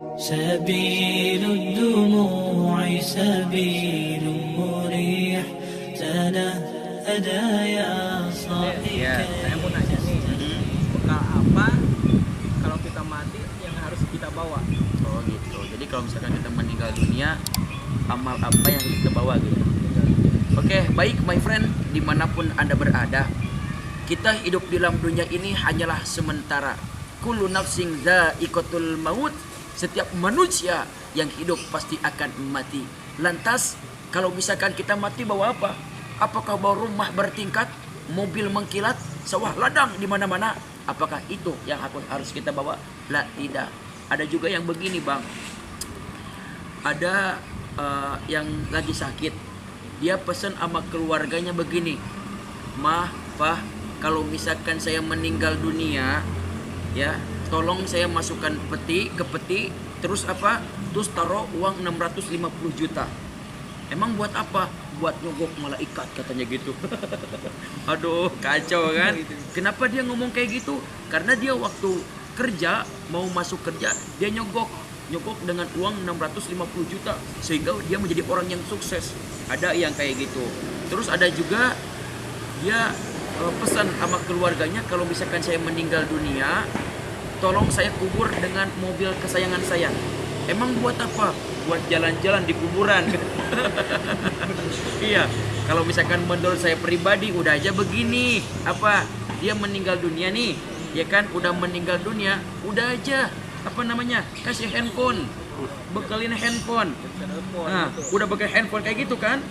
سبيل الدموع سبيل مريح تنهدى يا صاحي. Ya, saya mau nanya nih, bekal apa kalau kita mati yang harus kita bawa? Oh gitu. Jadi kalau misalkan kita meninggal dunia, amal apa yang harus kita bawa gitu. Oke, baik my friend, dimanapun Anda berada, kita hidup di dalam dunia ini hanyalah sementara. Kullu nafsin dha'iqatul maut. Setiap manusia yang hidup pasti akan mati. Lantas, kalau misalkan kita mati bawa apa? Apakah bawa rumah bertingkat, mobil mengkilat, sawah ladang di mana-mana? Apakah itu yang harus kita bawa? Lah, tidak. Ada juga yang begini, Bang. Ada yang lagi sakit. Dia pesan sama keluarganya begini. Mah, Pah, kalau misalkan saya meninggal dunia, ya, tolong saya masukkan ke peti, terus apa? Terus taruh uang 650 juta. Emang buat apa? Buat nyogok malaikat katanya gitu. Aduh, kacau kan? Kenapa dia ngomong kayak gitu? Karena dia waktu kerja, mau masuk kerja, dia nyogok dengan uang 650 juta sehingga dia menjadi orang yang sukses. Ada yang kayak gitu. Terus ada juga dia pesan sama keluarganya, kalau misalkan saya meninggal dunia, tolong saya kubur dengan mobil kesayangan saya. Emang buat apa? Buat jalan-jalan di kuburan. Iya, kalau misalkan menurut saya pribadi udah aja begini, apa? Dia meninggal dunia nih, ya kan? Udah meninggal dunia, udah aja apa namanya? Kasih handphone. Bekalin handphone. Nah, udah pakai handphone kayak gitu kan?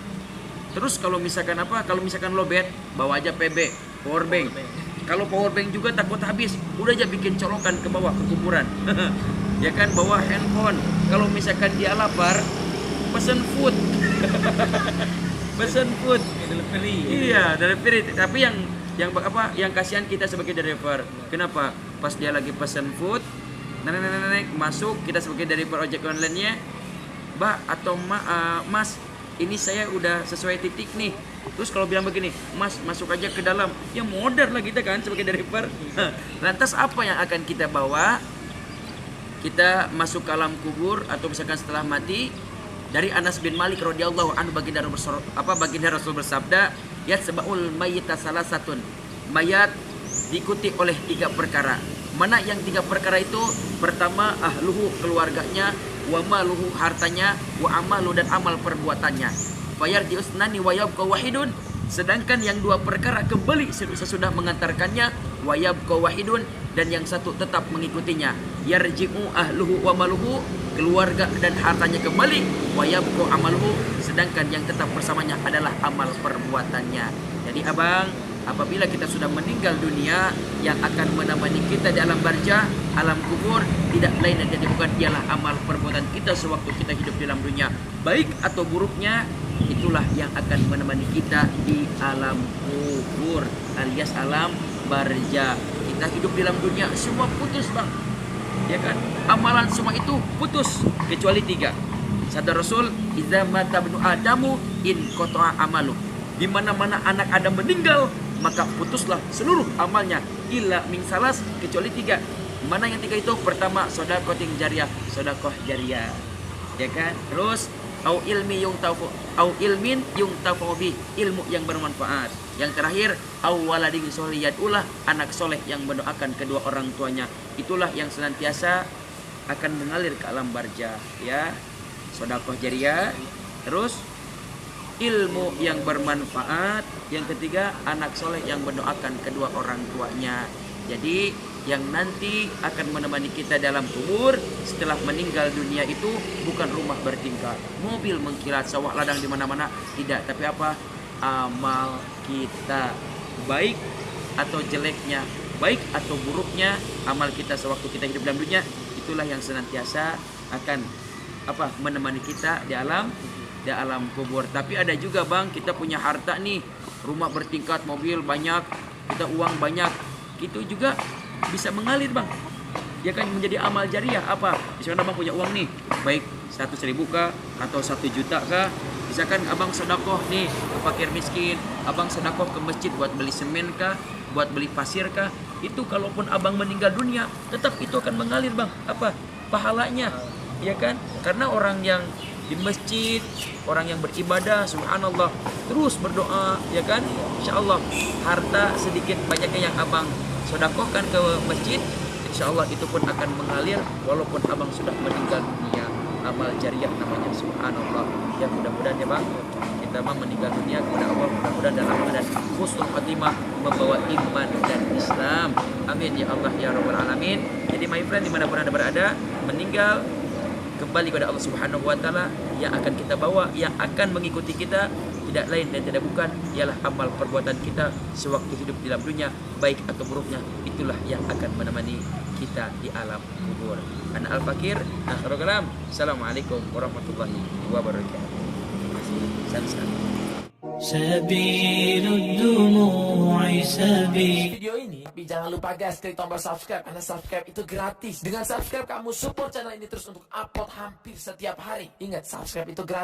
Terus kalau misalkan apa? Kalau misalkan lobet, bawa aja PB, power bank. Kalau power bank juga takut habis, udah aja bikin colokan ke bawah ke kuburan. Ya kan, bawa handphone. Kalau misalkan dia lapar, pesen food. Pesen food. Delivery. Iya, delivery. Tapi yang apa? Yang kasihan kita sebagai driver. Kenapa? Pas dia lagi pesen food, nenek masuk, kita sebagai driver ojek online-nya, Mbak atau Mas, ini saya udah sesuai titik nih. Terus kalau bilang begini, Mas masuk aja ke dalam, ya modern lah kita kan sebagai driver. Lantas apa yang akan kita bawa? Kita masuk ke alam kubur atau misalkan setelah mati. Dari Anas bin Malik radhiyallahu anhu, baginda Rasul bersabda, yatba'ul mayyita salasatun. Mayat diikuti oleh 3 perkara. Mana yang 3 perkara itu? Pertama, ahluhu, keluarganya, wa maluhu, hartanya, wa amalu, dan amal perbuatannya. Fayar diusnani wa yabqa wahidun. Sedangkan yang 2 perkara kembali sesudah mengantarkannya, wa yabqa wahidun, dan yang 1 tetap mengikutinya. Yarji'u ahluhu wa maluhu, keluarga dan hartanya kembali, wa yabqa amaluhu, sedangkan yang tetap bersamanya adalah amal perbuatannya. Jadi abang, apabila kita sudah meninggal dunia, yang akan menemani kita di alam barza, alam kubur, tidak lain dan tidak bukan ialah amal perbuatan kita sewaktu kita hidup di dalam dunia. Baik atau buruknya, itulah yang akan menemani kita di alam kubur alias alam barza. Kita hidup di dalam dunia, semua putus, Bang. Ya kan? Amalan semua itu putus kecuali 3. Sabda Rasul, "Idza mata ibnu Adamu in qata'a amalu." Di mana-mana anak Adam meninggal, maka putuslah seluruh amalnya, illa min salas, kecuali 3. Mana yang 3 itu? Pertama, sedekah jariyah, sedekah jariyah. Ya kan? Terus au ilmin yung taufi, ilmu yang bermanfaat. Yang terakhir, au waladin sholih yad'ulah, anak soleh yang mendoakan kedua orang tuanya. Itulah yang senantiasa akan mengalir ke alam barza, ya. Sedekah jariyah, terus ilmu yang bermanfaat, yang ketiga anak soleh yang mendoakan kedua orang tuanya. Jadi yang nanti akan menemani kita dalam kubur setelah meninggal dunia itu bukan rumah bertingkat, mobil mengkilat, sawah ladang di mana-mana, tidak, tapi apa? Amal kita, baik atau jeleknya, baik atau buruknya, amal kita sewaktu kita hidup dalam dunia, itulah yang senantiasa akan apa? Menemani kita di alam kubur. Tapi ada juga, Bang, kita punya harta nih, rumah bertingkat, mobil banyak, kita uang banyak, itu juga bisa mengalir, Bang. Ya kan, menjadi amal jariah. Apa? Misalkan abang punya uang nih, baik 100.000 kah atau 1 juta kah, misalkan abang sedekah nih ke fakir miskin, abang sedekah ke masjid buat beli semen kah, buat beli pasir kah, itu kalaupun abang meninggal dunia tetap itu akan mengalir, Bang. Apa? pahalanya, ya kan? Karena orang yang di masjid, orang yang beribadah, subhanallah, terus berdoa, ya kan? Insya Allah harta sedikit banyaknya yang abang sodakohkan ke masjid, insya Allah itu pun akan mengalir walaupun abang sudah meninggal dunia. Amal jariah namanya, subhanallah. Ya mudah-mudahan ya bang, kita mah meninggal dunia kepada Allah, mudah-mudahan dalam keadaan husnul khatimah, membawa iman dan Islam. Amin ya Allah ya rabbal alamin. Jadi my friend, dimanapun anda berada, meninggal kembali kepada Allah Subhanahu wa taala, yang akan kita bawa, yang akan mengikuti kita tidak lain dan tidak bukan ialah amal perbuatan kita sewaktu hidup di dalam dunia, baik atau buruknya, itulah yang akan menemani kita di alam kubur. Ana Al-Fakir, akhirul kalam. Assalamualaikum warahmatullahi wabarakatuh. Sama-sama. سبيل الدموع سبيل. Video ini, tapi jangan lupa guys, klik tombol subscribe karena subscribe itu gratis. Dengan subscribe kamu support channel ini terus untuk upload hampir setiap hari. Ingat, subscribe itu gratis.